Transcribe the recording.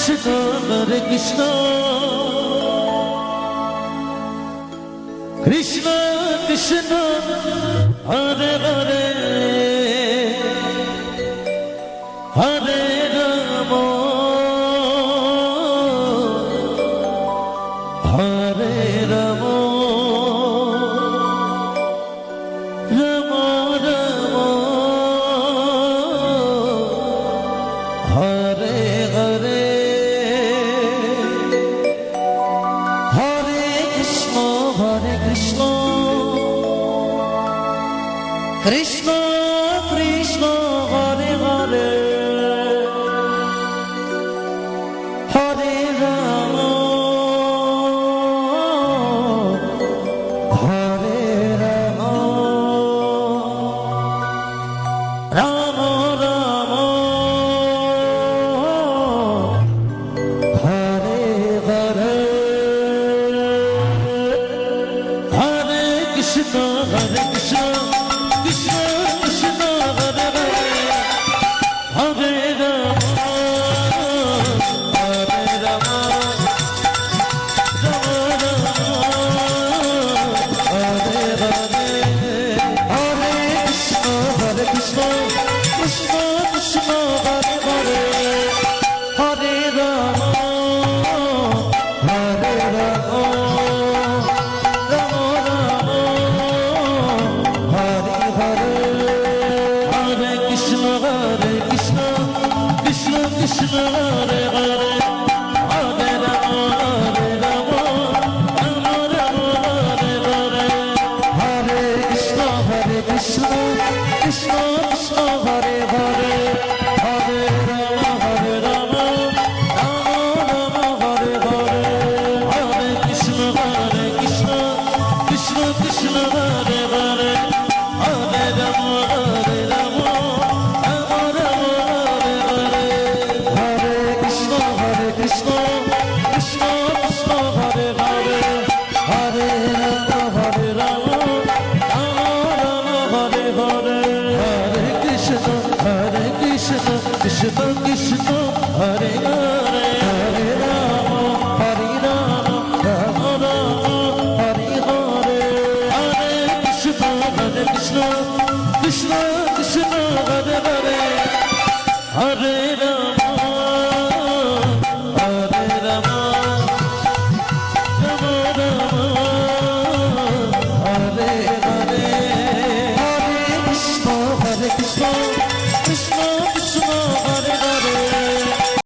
Krishna Hare Krishna Krishna Krishna Hare Hare Hare Ram Hare Ram Ram Ram Hare Hare Hare Krishna Krishna Krishna Hare Hare Hare Ram Hare Ram Ram Ram Hare Hare Hare Krishna Krishna Krishna Krishna Hare Hare Hare Ram Hare Ram Ram Ram Hare Hare Hare Krishna Krishna Krishna Hare Hare Hare Ram Hare Ram Ram Ram Hare Hare Hare Krishna Krishna Krishna Hare Hare Hare Ram Ram Ram Hare Hare Hare Krishna Krishna Krishna Hare Hare Hare Ram Ram Ram Hare Hare Hare Krishna Krishna Krishna Hare Hare Hare Ram Ram Ram Hare Hare Hare Krishna Krishna Krishna Hare Hare Hare Ram Ram Ram Hare Hare Hare Krishna Krishna Krishna Hare Hare